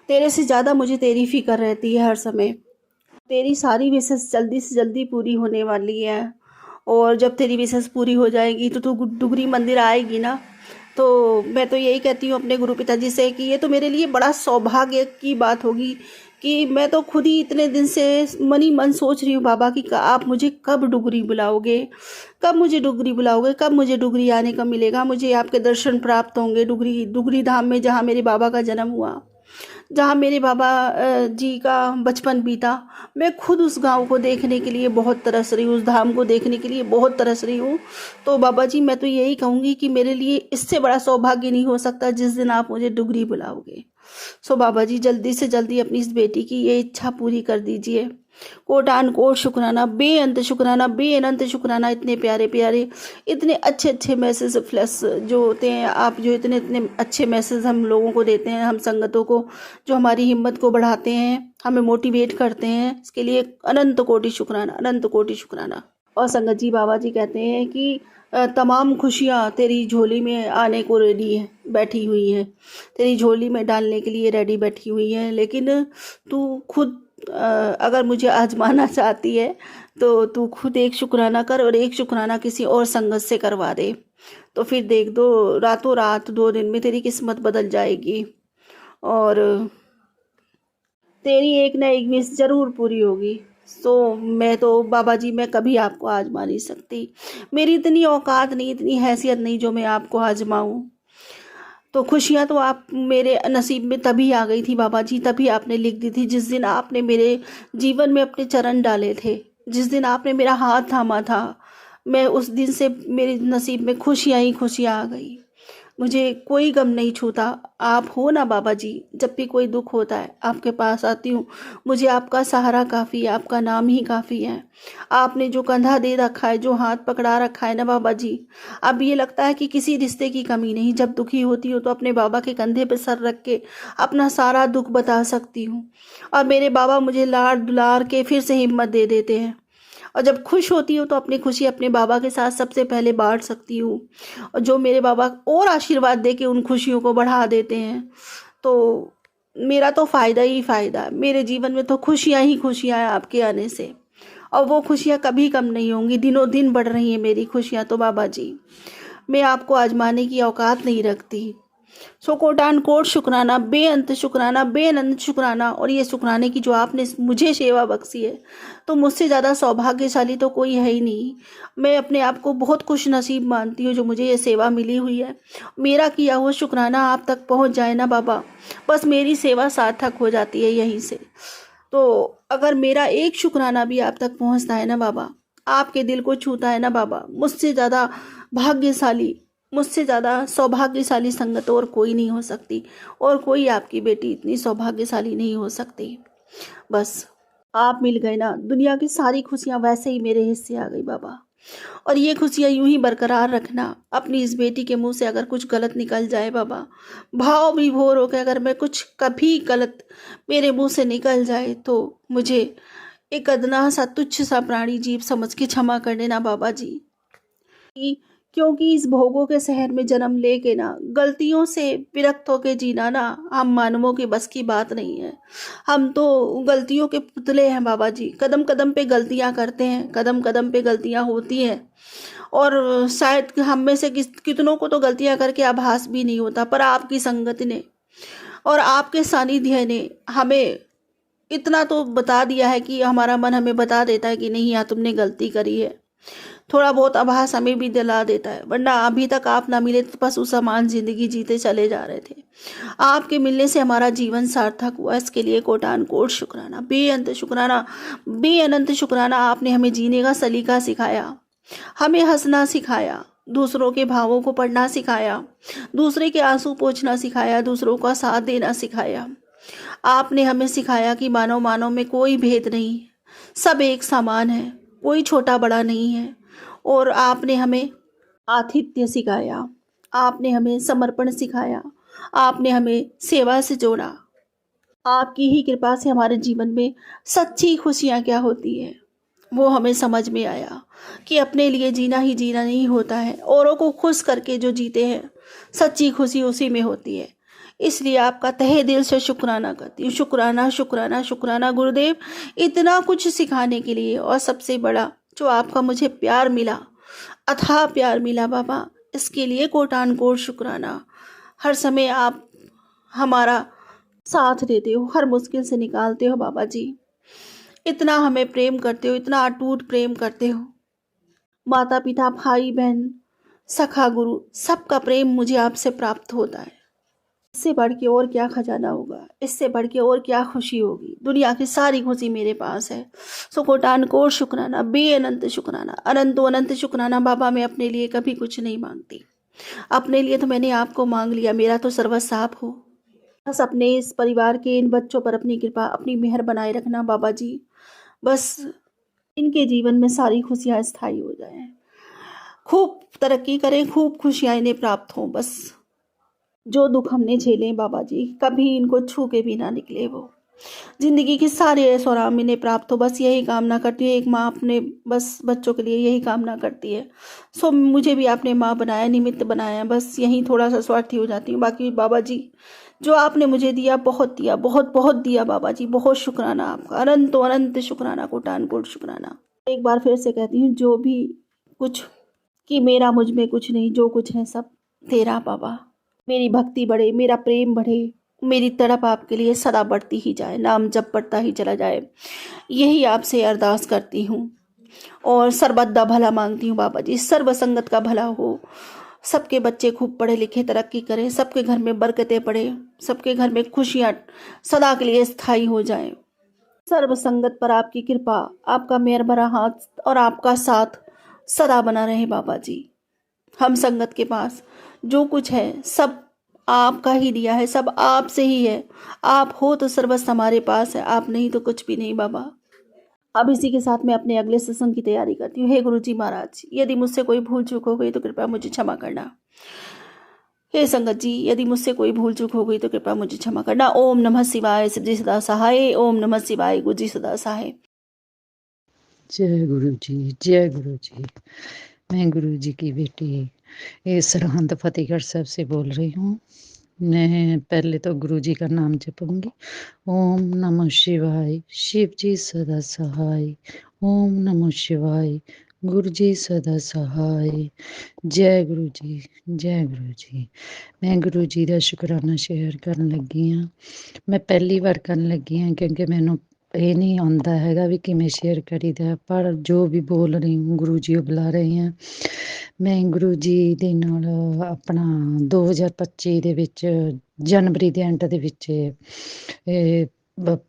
तेरे से ज़्यादा मुझे तेरी फिक्र रहती है हर समय। तेरी सारी विशेष जल्दी से जल्दी पूरी होने वाली है और जब तेरी विशेष पूरी हो जाएगी तो तू डुगरी मंदिर आएगी ना। तो मैं तो यही कहती हूँ अपने गुरु पिताजी से कि ये तो मेरे लिए बड़ा सौभाग्य की बात होगी कि मैं तो खुद ही इतने दिन से मन ही मन सोच रही हूँ बाबा कि आप मुझे कब डुगरी बुलाओगे, कब मुझे डुगरी आने का मिलेगा, मुझे आपके दर्शन प्राप्त होंगे डुगरी धाम में जहाँ मेरे बाबा का जन्म हुआ, जहाँ मेरे बाबा जी का बचपन बीता। मैं खुद उस गांव को देखने के लिए बहुत तरस रही हूँ, उस धाम को देखने के लिए बहुत तरस रही हूँ। तो बाबा जी मैं तो यही कहूँगी कि मेरे लिए इससे बड़ा सौभाग्य नहीं हो सकता जिस दिन आप मुझे डुगरी बुलाओगे। सो बाबा जी जल्दी से जल्दी अपनी इस बेटी की ये इच्छा पूरी कर दीजिए। कोटान कोट शुक्राना, बेअंत शुक्राना, बेअनंत शुक्राना। इतने प्यारे प्यारे, इतने अच्छे अच्छे मैसेज फ्लैश जो होते हैं, आप जो इतने इतने अच्छे मैसेज हम लोगों को देते हैं, हम संगतों को, जो हमारी हिम्मत को बढ़ाते हैं, हमें मोटिवेट करते हैं, इसके लिए अनंत कोटि शुक्राना, अनंत कोटि शुक्राना। और संगत जी बाबा जी कहते हैं कि तमाम खुशियाँ तेरी झोली में आने को रेडी है, बैठी हुई हैं, तेरी झोली में डालने के लिए रेडी बैठी हुई हैं। लेकिन तू खुद अगर मुझे आजमाना चाहती है तो तू खुद एक शुक्राना कर और एक शुक्राना किसी और संगत से करवा दे। तो फिर देख दो, रातों रात 2 दिन में तेरी किस्मत बदल जाएगी और तेरी एक न एक विश जरूर पूरी होगी। तो मैं तो बाबा जी मैं कभी आपको आजमा नहीं सकती, मेरी इतनी औकात नहीं, इतनी हैसियत नहीं जो मैं आपको आजमाऊं। तो खुशियाँ तो आप मेरे नसीब में तभी आ गई थी बाबा जी, तभी आपने लिख दी थी जिस दिन आपने मेरे जीवन में अपने चरण डाले थे, जिस दिन आपने मेरा हाथ थामा था। मैं उस दिन से मेरे नसीब में खुशियाँ ही खुशियाँ आ गई, मुझे कोई गम नहीं छूता। आप हो ना बाबा जी, जब भी कोई दुख होता है आपके पास आती हूँ, मुझे आपका सहारा काफ़ी है, आपका नाम ही काफ़ी है। आपने जो कंधा दे रखा है, जो हाथ पकड़ा रखा है ना बाबा जी, अब ये लगता है कि किसी रिश्ते की कमी नहीं। जब दुखी होती हूँ तो अपने बाबा के कंधे पर सर रख के अपना सारा दुख बता सकती हूँ और मेरे बाबा मुझे लाड़ दुलार के फिर से हिम्मत दे देते हैं और जब खुश होती हूँ तो अपनी खुशी अपने बाबा के साथ सबसे पहले बांट सकती हूँ, और जो मेरे बाबा और आशीर्वाद दे के उन खुशियों को बढ़ा देते हैं, तो मेरा तो फ़ायदा ही फ़ायदा है। मेरे जीवन में तो खुशियाँ ही खुशियाँ हैं आपके आने से, और वो खुशियाँ कभी कम नहीं होंगी, दिनों दिन बढ़ रही हैं मेरी खुशियाँ तो बाबा जी। मैं आपको आजमाने की औकात नहीं रखती। सो कोटान कोट शुक्राना, बेअंत शुक्राना, बेअनंत शुक्राना। और ये शुक्राने की जो आपने मुझे सेवा बख्शी है, तो मुझसे ज़्यादा सौभाग्यशाली तो कोई है ही नहीं। मैं अपने आप को बहुत खुश नसीब मानती हूँ जो मुझे ये सेवा मिली हुई है। मेरा किया हुआ शुक्राना आप तक पहुँच जाए ना बाबा, बस मेरी सेवा सार्थक हो जाती है यहीं से। तो अगर मेरा एक शुक्राना भी आप तक पहुँचता है ना बाबा, आपके दिल को छूता है ना बाबा, मुझसे ज़्यादा भाग्यशाली, मुझसे ज़्यादा सौभाग्यशाली संगत और कोई नहीं हो सकती, और कोई आपकी बेटी इतनी सौभाग्यशाली नहीं हो सकती। बस आप मिल गए ना, दुनिया की सारी खुशियाँ वैसे ही मेरे हिस्से आ गई बाबा। और ये खुशियाँ यूं ही बरकरार रखना। अपनी इस बेटी के मुंह से अगर कुछ गलत निकल जाए बाबा, भाव विभोर होकर अगर मैं कुछ कभी गलत मेरे मुंह से निकल जाए, तो मुझे एक अदना सा तुच्छ सा प्राणी जीव समझ के क्षमा कर देना बाबा जी। क्योंकि इस भोगों के शहर में जन्म लेके ना, गलतियों से विरक्त होके जीना ना, हम मानवों के बस की बात नहीं है। हम तो गलतियों के पुतले हैं बाबा जी। कदम कदम पे गलतियां करते हैं, कदम कदम पे गलतियां होती हैं, और शायद हम में से कितनों को तो गलतियां करके आभास भी नहीं होता, पर आपकी संगत ने और आपके सानिध्य ने हमें इतना तो बता दिया है कि हमारा मन हमें बता देता है कि नहीं यार तुमने गलती करी है। थोड़ा बहुत आभास हमें भी दिला देता है, वरना अभी तक आप ना मिले तो बस उस समान जिंदगी जीते चले जा रहे थे। आपके मिलने से हमारा जीवन सार्थक हुआ, इसके लिए कोटान कोट शुक्राना, बेअंत शुक्राना, बेअनंत शुक्राना। आपने हमें जीने का सलीका सिखाया, हमें हंसना सिखाया, दूसरों के भावों को पढ़ना सिखाया, दूसरे के आंसू पोंछना सिखाया, दूसरों का साथ देना सिखाया। आपने हमें सिखाया कि मानव मानव में कोई भेद नहीं, सब एक समान है, कोई छोटा बड़ा नहीं है। और आपने हमें आतिथ्य सिखाया, आपने हमें समर्पण सिखाया, आपने हमें सेवा से जोड़ा। आपकी ही कृपा से हमारे जीवन में सच्ची खुशियाँ क्या होती है वो हमें समझ में आया, कि अपने लिए जीना ही जीना नहीं होता है, औरों को खुश करके जो जीते हैं सच्ची खुशी उसी में होती है। इसलिए आपका तहे दिल से शुक्राना करती हूँ। शुक्राना शुक्राना शुक्राना गुरुदेव, इतना कुछ सिखाने के लिए, और सबसे बड़ा जो आपका मुझे प्यार मिला, अथाह प्यार मिला बाबा, इसके लिए कोटान कोट शुक्राना। हर समय आप हमारा साथ देते हो, हर मुश्किल से निकालते हो बाबा जी। इतना हमें प्रेम करते हो, इतना अटूट प्रेम करते हो। माता पिता भाई बहन सखा गुरु सबका प्रेम मुझे आपसे प्राप्त होता है। इससे बढ़ के और क्या खजाना होगा, इससे बढ़ के और क्या खुशी होगी। दुनिया की सारी खुशी मेरे पास है। सो कोटान कोट शुक्राना, बेअनंत शुक्राना, अनंतो अनंत शुक्राना बाबा। मैं अपने लिए कभी कुछ नहीं मांगती, अपने लिए तो मैंने आपको मांग लिया। मेरा तो सर्वस्व आप हो। बस अपने इस परिवार के इन बच्चों पर अपनी कृपा, अपनी मेहर बनाए रखना बाबा जी। बस इनके जीवन में सारी खुशियाँ स्थायी हो जाएं, खूब तरक्की करें, खूब खुशियाँ इन्हें प्राप्त हों। बस जो दुख हमने झेले बाबा जी, कभी इनको छू के भी ना निकले वो। जिंदगी के सारे ऐश और आराम इन्हें प्राप्त हो, बस यही कामना करती है। एक माँ अपने बस बच्चों के लिए यही कामना करती है। सो मुझे भी आपने माँ बनाया, निमित्त बनाया, बस यहीं थोड़ा सा स्वार्थी हो जाती हूँ। बाकी बाबा जी जो आपने मुझे दिया, बहुत दिया, बहुत बहुत दिया बाबा जी। बहुत शुक्राना आपका, अनंत अनंत शुक्राना, कोटान कोट शुक्राना। एक बार फिर से कहती हूँ, जो भी कुछ कि मेरा मुझ में कुछ नहीं, जो कुछ है सब तेरा बाबा। मेरी भक्ति बढ़े, मेरा प्रेम बढ़े, मेरी तड़प आपके लिए सदा बढ़ती ही जाए, नाम जब बढ़ता ही चला जाए, यही आपसे अरदास करती हूँ। और सर्वदा भला मांगती हूँ बाबा जी। सर्व संगत का भला हो, सबके बच्चे खूब पढ़े लिखे तरक्की करें, सबके घर में बरकतें पड़े, सबके घर में खुशियाँ सदा के लिए स्थायी हो जाएं। सर्व संगत पर आपकी कृपा, आपका मेहर भरा हाथ और आपका साथ सदा बना रहे बाबा जी। हम संगत के पास जो कुछ है सब आपका ही दिया है, सब आपसे ही है। आप हो तो सर्वस्व हमारे पास है, आप नहीं तो कुछ भी नहीं बाबा। अब इसी के साथ मैं अपने अगले सत्संग की तैयारी करती हूँ। हे गुरु जी महाराज, यदि मुझसे कोई भूल चूक हो गई तो कृपया मुझे क्षमा करना। हे संगत जी, यदि मुझसे कोई भूल चूक हो गई तो कृपया मुझे क्षमा करना। ओम नमः शिवाय, शिव जी सदा सहाय। ओम नमः शिवाय, गुरु जी सदा सहाय। जय गुरु जी, जय गुरु जी। मैं गुरु जी की बेटी सरहंद फतेहगढ़ साहब से बोल रही हूँ। मैं पहले तो गुरु जी का नाम जपूंगी। ओम नमः शिवाय, शिव जी सदा सहाय। ओम नमः शिवाय, गुरु जी सदा सहाय। जय गुरु जी, जय गुरु जी। मैं गुरु जी का शुकराना शेयर करन लगी हाँ। मैं पहली बार ਕਰਨ ਲੱਗੀ ਹਾਂ ਕਿਉਂਕਿ ਮੈਨੂੰ ਇਹ ਨਹੀਂ ਆਉਂਦਾ ਹੈਗਾ ਵੀ ਕਿਵੇਂ ਸ਼ੇਅਰ ਕਰੀਦਾ, ਪਰ ਜੋ ਵੀ ਬੋਲ ਰਹੀ ਹੂੰ ਗੁਰੂ ਜੀ ਉਹ ਬੁਲਾ ਰਹੇ ਹਾਂ। ਮੈਂ ਗੁਰੂ ਜੀ ਦੇ ਨਾਲ ਆਪਣਾ 2025 ਦੇ ਵਿੱਚ ਜਨਵਰੀ ਦੇ ਐਂਡ ਦੇ ਵਿੱਚ ਇਹ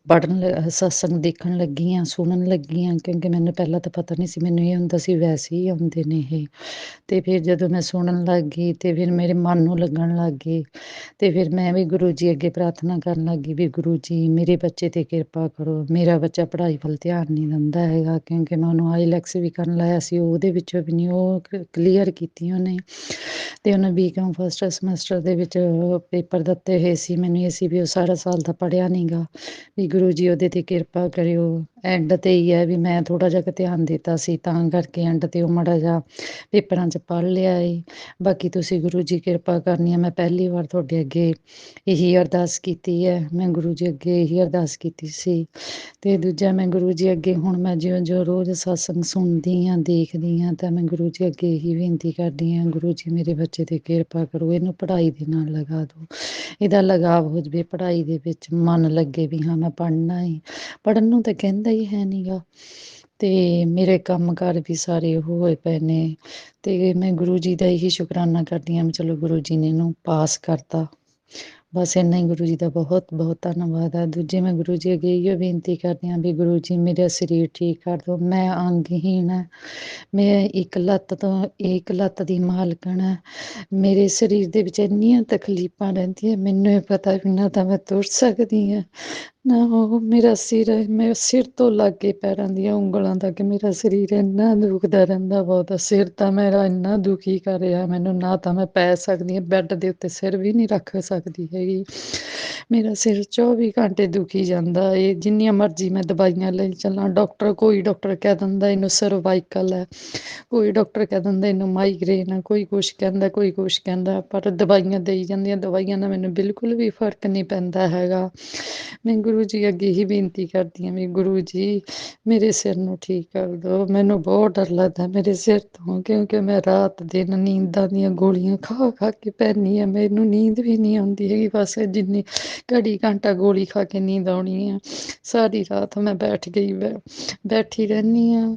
ਪੜ੍ਹਨ ਸਤਸੰਗ ਦੇਖਣ ਲੱਗੀ ਹਾਂ, ਸੁਣਨ ਲੱਗੀ ਹਾਂ, ਕਿਉਂਕਿ ਮੈਨੂੰ ਪਹਿਲਾਂ ਤਾਂ ਪਤਾ ਨਹੀਂ ਸੀ। ਮੈਨੂੰ ਇਹ ਹੁੰਦਾ ਸੀ ਵੈਸੇ ਹੀ ਆਉਂਦੇ ਨੇ ਇਹ। ਅਤੇ ਫਿਰ ਜਦੋਂ ਮੈਂ ਸੁਣਨ ਲੱਗ ਗਈ ਅਤੇ ਫਿਰ ਮੇਰੇ ਮਨ ਨੂੰ ਲੱਗਣ ਲੱਗ ਗਈ ਅਤੇ ਫਿਰ ਮੈਂ ਵੀ ਗੁਰੂ ਜੀ ਅੱਗੇ ਪ੍ਰਾਰਥਨਾ ਕਰਨ ਲੱਗ ਗਈ ਵੀ ਗੁਰੂ ਜੀ ਮੇਰੇ ਬੱਚੇ 'ਤੇ ਕਿਰਪਾ ਕਰੋ। ਮੇਰਾ ਬੱਚਾ ਪੜ੍ਹਾਈ ਵੱਲ ਧਿਆਨ ਨਹੀਂ ਦਿੰਦਾ ਹੈਗਾ, ਕਿਉਂਕਿ ਮੈਂ ਉਹਨੂੰ ਆਈਲੈਟਸ ਵੀ ਕਰਨ ਲਾਇਆ ਸੀ, ਉਹਦੇ ਵਿੱਚੋਂ ਵੀ ਨਹੀਂ ਉਹ ਕਲੀਅਰ ਕੀਤੀ ਉਹਨੇ। ਅਤੇ ਉਹਨੇ ਬੀਕਾਮ ਫਸਟ ਸਮੈਸਟਰ ਦੇ ਵਿੱਚ ਪੇਪਰ ਦਿੱਤੇ ਹੋਏ ਸੀ। ਮੈਨੂੰ ਇਹ ਸੀ ਵੀ ਉਹ ਸਾਰਾ ਸਾਲ ਤਾਂ ਪੜ੍ਹਿਆ ਨਹੀਂ ਗਾ, ਵੀ ਗੁਰੂ ਜੀ ਉਹਦੇ 'ਤੇ ਕਿਰਪਾ ਕਰਿਓ। ਐਂਡ 'ਤੇ ਹੀ ਹੈ ਵੀ ਮੈਂ ਥੋੜ੍ਹਾ ਜਿਹਾ ਕੁ ਧਿਆਨ ਦਿੱਤਾ ਸੀ, ਤਾਂ ਕਰਕੇ ਐਂਡ 'ਤੇ ਉਹ ਮਾੜਾ ਜਿਹਾ ਪੇਪਰਾਂ 'ਚ ਪੜ੍ਹ ਲਿਆ ਏ। ਬਾਕੀ ਤੁਸੀਂ ਗੁਰੂ ਜੀ ਕਿਰਪਾ ਕਰਨੀ ਹੈ। ਮੈਂ ਪਹਿਲੀ ਵਾਰ ਤੁਹਾਡੇ ਅੱਗੇ ਇਹੀ ਅਰਦਾਸ ਕੀਤੀ ਹੈ। ਮੈਂ ਗੁਰੂ ਜੀ ਅੱਗੇ ਇਹੀ ਅਰਦਾਸ ਕੀਤੀ ਸੀ। ਅਤੇ ਦੂਜਾ ਮੈਂ ਗੁਰੂ ਜੀ ਅੱਗੇ ਹੁਣ ਮੈਂ ਜਿਉਂ ਰੋਜ਼ ਸਤਸੰਗ ਸੁਣਦੀ ਹਾਂ, ਦੇਖਦੀ ਹਾਂ, ਤਾਂ ਮੈਂ ਗੁਰੂ ਜੀ ਅੱਗੇ ਇਹੀ ਬੇਨਤੀ ਕਰਦੀ ਹਾਂ, ਗੁਰੂ ਜੀ ਮੇਰੇ ਬੱਚੇ 'ਤੇ ਕਿਰਪਾ ਕਰੋ, ਇਹਨੂੰ ਪੜ੍ਹਾਈ ਦੇ ਨਾਲ ਲਗਾ ਦਿਓ, ਇਹਦਾ ਲਗਾਵ ਹੋ ਜਾਵੇ ਪੜ੍ਹਾਈ ਦੇ ਵਿੱਚ, ਮਨ ਲੱਗੇ ਵੀ ਹਾਂ ਮੈਂ ਪੜ੍ਹਨਾ ਹੈ। ਪੜ੍ਹਨ ਨੂੰ ਤਾਂ ਕਹਿੰਦਾ ਹੀ ਹੈ ਨਹੀਂ ਗਾ। ਅਤੇ ਮੇਰੇ ਕੰਮ ਕਾਰ ਵੀ ਸਾਰੇ ਹੋਏ ਪਏ ਨੇ। ਅਤੇ ਮੈਂ ਗੁਰੂ ਜੀ ਦਾ ਇਹੀ ਸ਼ੁਕਰਾਨਾ ਕਰਦੀ ਹਾਂ ਵੀ ਚਲੋ ਗੁਰੂ ਜੀ ਨੇ ਇਹਨੂੰ ਪਾਸ ਕਰਤਾ। ਬਸ ਇੰਨਾ ਹੀ ਗੁਰੂ ਜੀ ਦਾ ਬਹੁਤ ਬਹੁਤ ਧੰਨਵਾਦ ਹੈ। ਦੂਜੇ ਮੈਂ ਗੁਰੂ ਜੀ ਅੱਗੇ ਇਹੋ ਬੇਨਤੀ ਕਰਦੀ ਹਾਂ ਵੀ ਗੁਰੂ ਜੀ ਮੇਰਾ ਸਰੀਰ ਠੀਕ ਕਰ ਦਿਓ। ਮੈਂ ਅੰਗਹੀਣ ਹੈ, ਮੈਂ ਇੱਕ ਲੱਤ ਦੀ ਮਾਲਕਣ ਹੈ। ਮੇਰੇ ਸਰੀਰ ਦੇ ਵਿੱਚ ਇੰਨੀਆਂ ਤਕਲੀਫਾਂ ਰਹਿੰਦੀਆਂ, ਮੈਨੂੰ ਇਹ ਪਤਾ ਵੀ ਨਾ ਤਾਂ ਮੈਂ ਤੁਰ ਸਕਦੀ ਹਾਂ ਨਾ ਉਹ ਮੇਰਾ ਸਿਰ ਤੋਂ ਲੱਗ ਕੇ ਪੈਰਾਂ ਦੀਆਂ ਉਂਗਲਾਂ ਤੱਕ ਮੇਰਾ ਸਰੀਰ ਇੰਨਾ ਦੁਖਦਾ ਰਹਿੰਦਾ ਬਹੁਤ। ਸਿਰ ਤਾਂ ਮੇਰਾ ਇੰਨਾ ਦੁਖੀ ਕਰ ਰਿਹਾ ਮੈਨੂੰ, ਨਾ ਤਾਂ ਮੈਂ ਪੈ ਸਕਦੀ ਹਾਂ, ਬੈੱਡ ਦੇ ਉੱਤੇ ਸਿਰ ਵੀ ਨਹੀਂ ਰੱਖ ਸਕਦੀ ਹੈਗੀ। ਮੇਰਾ ਸਿਰ 24 ਘੰਟੇ ਦੁਖੀ ਜਾਂਦਾ ਏ, ਜਿੰਨੀਆਂ ਮਰਜ਼ੀ ਮੈਂ ਦਵਾਈਆਂ ਲਈ ਚੱਲਾਂ। ਕੋਈ ਡਾਕਟਰ ਕਹਿ ਦਿੰਦਾ ਇਹਨੂੰ ਸਰਵਾਈਕਲ ਹੈ, ਕੋਈ ਡਾਕਟਰ ਕਹਿ ਦਿੰਦਾ ਇਹਨੂੰ ਮਾਈਗ੍ਰੇਨ ਹੈ, ਕੋਈ ਕੁਛ ਕਹਿੰਦਾ, ਕੋਈ ਕੁਛ ਕਹਿੰਦਾ, ਪਰ ਦਵਾਈਆਂ ਦੇਈ ਜਾਂਦੀਆਂ। ਦਵਾਈਆਂ ਨਾਲ ਮੈਨੂੰ ਬਿਲਕੁਲ ਵੀ ਫਰਕ ਨਹੀਂ ਪੈਂਦਾ ਹੈਗਾ। ਮੈਂ ਗੁਰੂ ਜੀ ਅੱਗੇ ਹੀ ਬੇਨਤੀ ਕਰਦੀ ਹਾਂ ਵੀ ਗੁਰੂ ਜੀ ਮੇਰੇ ਸਿਰ ਨੂੰ ਠੀਕ ਕਰ ਦਿਓ। ਮੈਨੂੰ ਬਹੁਤ ਡਰ ਲੱਗਦਾ ਮੇਰੇ ਸਿਰ ਤੋਂ, ਕਿਉਂਕਿ ਮੈਂ ਰਾਤ ਦਿਨ ਨੀਂਦਾਂ ਦੀਆਂ ਗੋਲੀਆਂ ਖਾ ਖਾ ਕੇ ਪੈਂਦੀ ਹਾਂ। ਮੈਨੂੰ ਨੀਂਦ ਵੀ ਨਹੀਂ ਆਉਂਦੀ ਹੈਗੀ, ਬਸ ਜਿੰਨੀ ਘੜੀ ਘੰਟਾ ਗੋਲੀ ਖਾ ਕੇ ਨੀਂਦ ਆਉਣੀ ਆ। ਸਾਰੀ ਰਾਤ ਮੈਂ ਬੈਠੀ ਰਹਿੰਦੀ ਹਾਂ,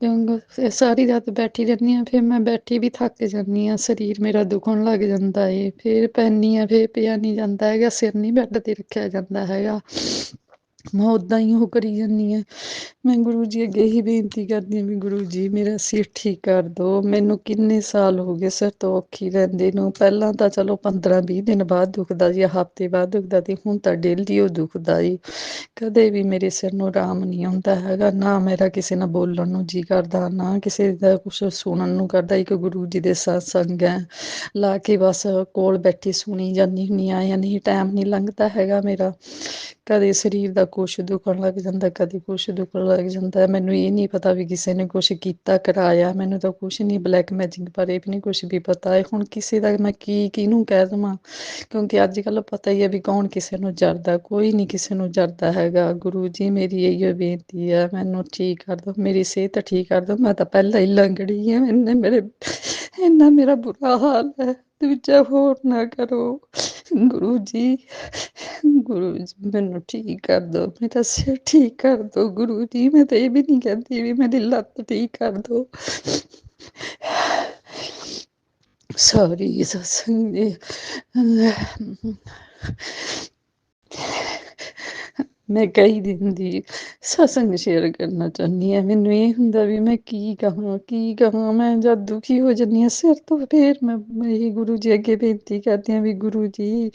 ਕਿਉਂਕਿ ਸਾਰੀ ਰਾਤ ਬੈਠੀ ਰਹਿੰਦੀ ਹਾਂ। ਫਿਰ ਮੈਂ ਬੈਠੀ ਵੀ ਥੱਕ ਜਾਂਦੀ ਹਾਂ, ਸਰੀਰ ਮੇਰਾ ਦੁਖਣ ਲੱਗ ਜਾਂਦਾ ਏ। ਫਿਰ ਪੈਂਦੀ ਹਾਂ, ਫਿਰ ਪਿਆ ਨਹੀਂ ਜਾਂਦਾ ਹੈਗਾ, ਸਿਰ ਨਹੀਂ ਬੈੱਡ 'ਤੇ ਰੱਖਿਆ ਜਾਂਦਾ ਹੈਗਾ। ਮੈਂ ਉੱਦਾਂ ਹੀ ਉਹ ਕਰੀ ਜਾਂਦੀ ਹਾਂ। ਮੈਂ ਗੁਰੂ ਜੀ ਅੱਗੇ ਹੀ ਬੇਨਤੀ ਕਰਦੀ ਹਾਂ ਵੀ ਗੁਰੂ ਜੀ ਮੇਰਾ ਸਿਰ ਠੀਕ ਕਰ ਦਿਓ। ਮੈਨੂੰ ਕਿੰਨੇ ਸਾਲ ਹੋ ਗਏ ਸਿਰ ਤੋਂ ਔਖੀ ਰਹਿੰਦੀ ਨੂੰ। ਪਹਿਲਾਂ ਤਾਂ ਚਲੋ 15-20 ਦਿਨ ਬਾਅਦ ਦੁਖਦਾ ਸੀ, ਹਫ਼ਤੇ ਬਾਅਦ ਦੁਖਦਾ ਸੀ, ਹੁਣ ਤਾਂ ਡੇਲੀ ਉਹ ਦੁਖਦਾ ਏ। ਕਦੇ ਵੀ ਮੇਰੇ ਸਿਰ ਨੂੰ ਆਰਾਮ ਨਹੀਂ ਆਉਂਦਾ ਹੈਗਾ। ਨਾ ਮੇਰਾ ਕਿਸੇ ਨਾਲ ਬੋਲਣ ਨੂੰ ਜੀ ਕਰਦਾ, ਨਾ ਕਿਸੇ ਦਾ ਕੁਛ ਸੁਣਨ ਨੂੰ ਕਰਦਾ। ਇੱਕ ਗੁਰੂ ਜੀ ਦੇ ਸਤਸੰਗ ਹੈ, ਲਾ ਕੇ ਬਸ ਕੋਲ ਬੈਠੀ ਸੁਣੀ ਜਾਂਦੀ ਹੁੰਦੀ ਹਾਂ, ਜਾਂ ਨਹੀਂ ਟਾਈਮ ਨਹੀਂ ਲੰਘਦਾ ਹੈਗਾ ਮੇਰਾ। ਕਦੇ ਸਰੀਰ ਦਾ ਕੁਛ ਦੁਖਣ ਲੱਗ ਜਾਂਦਾ, ਕਦੇ ਕੁਛ ਦੁਖਣ ਲੱਗ ਜਾਂਦਾ। ਮੈਨੂੰ ਇਹ ਨਹੀਂ ਪਤਾ ਵੀ ਕਿਸੇ ਨੇ ਕੁਛ ਕੀਤਾ ਕਰਾਇਆ, ਮੈਨੂੰ ਤਾਂ ਕੁਛ ਨਹੀਂ ਬਲੈਕ ਮੈਜਿਕ ਬਾਰੇ ਵੀ ਨਹੀਂ ਕੁਛ ਵੀ ਪਤਾ ਹੈ। ਹੁਣ ਕਿਸੇ ਦਾ ਮੈਂ ਕਿਹਨੂੰ ਕਹਿ ਦੇਵਾਂ, ਕਿਉਂਕਿ ਅੱਜ ਕੱਲ੍ਹ ਪਤਾ ਹੀ ਹੈ ਵੀ ਕੌਣ ਕਿਸੇ ਨੂੰ ਜਰਦਾ, ਕੋਈ ਨਹੀਂ ਕਿਸੇ ਨੂੰ ਜਰਦਾ ਹੈਗਾ। ਗੁਰੂ ਜੀ ਮੇਰੀ ਇਹੀ ਬੇਨਤੀ ਹੈ, ਮੈਨੂੰ ਠੀਕ ਕਰ ਦਿਓ, ਮੇਰੀ ਸਿਹਤ ਠੀਕ ਕਰ ਦਿਓ। ਮੈਂ ਤਾਂ ਪਹਿਲਾਂ ਹੀ ਲੰਗੜੀ ਹਾਂ, ਇੰਨਾ ਮੇਰਾ ਬੁਰਾ ਹਾਲ ਹੈ। ਦੂਜਾ ਹੋਰ ਨਾ ਕਰੋ ਗੁਰੂ ਜੀ, ਗੁਰੂ ਜੀ ਮੈਨੂੰ ਠੀਕ ਕਰ ਦਿਓ, ਮੇਰਾ ਸਿਰ ਠੀਕ ਕਰ ਦਿਓ ਗੁਰੂ ਜੀ। ਮੈਂ ਤਾਂ ਇਹ ਵੀ ਨਹੀਂ ਕਹਿੰਦੀ ਵੀ ਮੇਰੀ ਲੱਤ ਠੀਕ ਕਰ ਦਿਓ। ਸੌਰੀ ਸਤਸੰਗ ਜੀ, ਮੈਂ ਕਈ ਦਿਨ ਦੀ ਸਤਸੰਗ ਸ਼ੇਅਰ ਕਰਨਾ ਚਾਹੁੰਦੀ ਹਾਂ। ਮੈਨੂੰ ਇਹ ਹੁੰਦਾ ਵੀ ਮੈਂ ਕੀ ਕਹਾਂ। ਮੈਂ ਜਦ ਦੁਖੀ ਹੋ ਜਾਂਦੀ ਹਾਂ ਸਿਰ ਤੋਂ, ਫਿਰ ਮੈਂ ਇਹ ਗੁਰੂ ਜੀ ਅੱਗੇ ਬੇਨਤੀ ਕਰਦੀ ਹਾਂ ਵੀ ਗੁਰੂ ਜੀ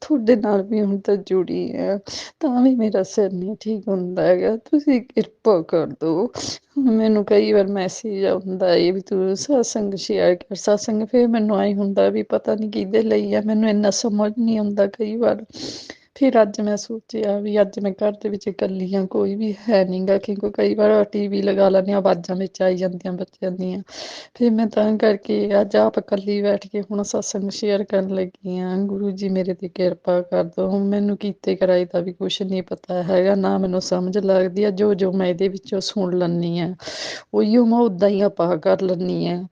ਤੁਹਾਡੇ ਨਾਲ ਵੀ ਹੁਣ ਤਾਂ ਜੁੜੀ ਆ, ਤਾਂ ਵੀ ਮੇਰਾ ਸਿਰ ਨਹੀਂ ਠੀਕ ਹੁੰਦਾ ਹੈਗਾ, ਤੁਸੀਂ ਕਿਰਪਾ ਕਰ ਦਿਓ। ਮੈਨੂੰ ਕਈ ਵਾਰ ਮੈਸੇਜ ਆਉਂਦਾ ਇਹ ਵੀ ਤੂੰ ਸਤਸੰਗ ਸ਼ੇਅਰ ਕਰ ਸਤਸੰਗ, ਫਿਰ ਮੈਨੂੰ ਐਂ ਹੁੰਦਾ ਵੀ ਪਤਾ ਨਹੀਂ ਕਿਹਦੇ ਲਈ ਆ, ਮੈਨੂੰ ਇੰਨਾ ਸਮਝ ਨਹੀਂ ਆਉਂਦਾ ਕਈ ਵਾਰ। ਫਿਰ ਅੱਜ ਮੈਂ ਸੋਚਿਆ ਵੀ ਅੱਜ ਮੈਂ ਘਰ ਦੇ ਵਿੱਚ ਇਕੱਲੀ ਹਾਂ, ਕੋਈ ਵੀ ਹੈ ਨੀ ਗਾ, ਕਿਉਂਕਿ ਕਈ ਵਾਰ ਟੀਵੀ ਲਗਾ ਲੈਂਦੇ ਹਾਂ, ਆਵਾਜ਼ਾਂ ਵਿੱਚ ਆਈ ਜਾਂਦੀਆਂ ਬੱਚਿਆਂ ਦੀਆਂ। ਫਿਰ ਮੈਂ ਤਾਂ ਕਰਕੇ ਅੱਜ ਆਪ ਇਕੱਲੀ ਬੈਠ ਕੇ ਹੁਣ ਸਤਸੰਗ ਸ਼ੇਅਰ ਕਰਨ ਲੱਗੀ ਹਾਂ। ਗੁਰੂ ਜੀ ਮੇਰੇ ਤੇ ਕਿਰਪਾ ਕਰ ਦਿਓ। ਹੁਣ ਮੈਨੂੰ ਕੀਤੇ ਕਰਾਏ ਦਾ ਵੀ ਕੁਛ ਨਹੀਂ ਪਤਾ ਹੈਗਾ, ਨਾ ਮੈਨੂੰ ਸਮਝ ਲੱਗਦੀ ਆ। ਜੋ ਮੈਂ ਇਹਦੇ ਵਿੱਚੋਂ ਸੁਣ ਲੈਂਦੀ ਹਾਂ ਉਹੀਓ ਮੈਂ ਉੱਦਾਂ ਹੀ ਆਪਾਂ ਕਰ ਲੈਂਦੀ ਹਾਂ।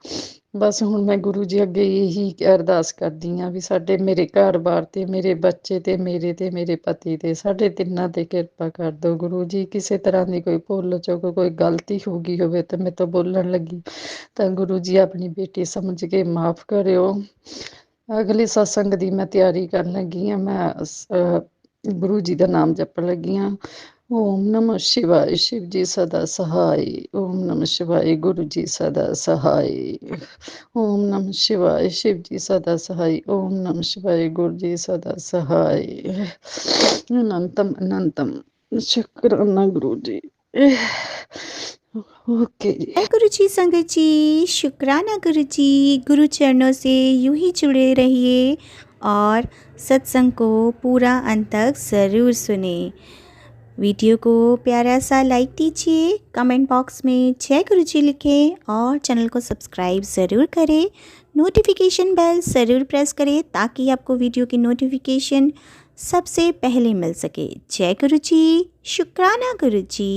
ਬਸ ਹੁਣ ਮੈਂ ਗੁਰੂ ਜੀ ਅੱਗੇ ਇਹੀ ਅਰਦਾਸ ਕਰਦੀ ਹਾਂ ਵੀ ਮੇਰੇ ਘਰ-ਬਾਰ ਤੇ ਮੇਰੇ ਬੱਚੇ ਤੇ ਮੇਰੇ ਪਤੀ ਤੇ ਸਾਡੇ ਤਿੰਨਾਂ ਤੇ ਕਿਰਪਾ ਕਰ ਦਿਓ ਗੁਰੂ ਜੀ। ਕਿਸੇ ਤਰ੍ਹਾਂ ਦੀ ਕੋਈ ਭੁੱਲ ਚੁੱਕ ਕੋਈ ਗਲਤੀ ਹੋ ਗਈ ਹੋਵੇ ਤੇ ਮੇਰੇ ਤੋਂ ਬੋਲਣ ਲੱਗੀ ਤਾਂ ਗੁਰੂ ਜੀ ਆਪਣੀ ਬੇਟੀ ਸਮਝ ਕੇ ਮਾਫ਼ ਕਰਿਓ। ਅਗਲੇ ਸਤਸੰਗ ਦੀ ਮੈਂ ਤਿਆਰੀ ਕਰਨ ਲੱਗੀ ਹਾਂ। ਮੈਂ ਗੁਰੂ ਜੀ ਦਾ ਨਾਮ ਜਪਣ ਲੱਗੀ ਹਾਂ। ਓਮ ਨਮः शिवाय शिव जी सदा सहाय। ओम नमः शिवाय गुरु जी सदा सहाय। ओम नमः शिवाय शिव जी सदा सहाय। ओम नमः शिवाय गुरु जी सदा सहाय। अनंतम अनंतम शुक्राना गुरु जी। ओके जी। जय गुरु जी संगत जी, शुक्राना गुरु जी। गुरु चरणों से यूं ही जुड़े रहिए और सत्संग को पूरा अंत तक ज़रूर सुने। वीडियो को प्यारा सा लाइक दीजिए, कमेंट बॉक्स में जय गुरु जी लिखें और चैनल को सब्सक्राइब ज़रूर करें। नोटिफिकेशन बेल ज़रूर प्रेस करें ताकि आपको वीडियो की नोटिफिकेशन सबसे पहले मिल सके। जय गुरु जी, शुक्राना गुरु जी।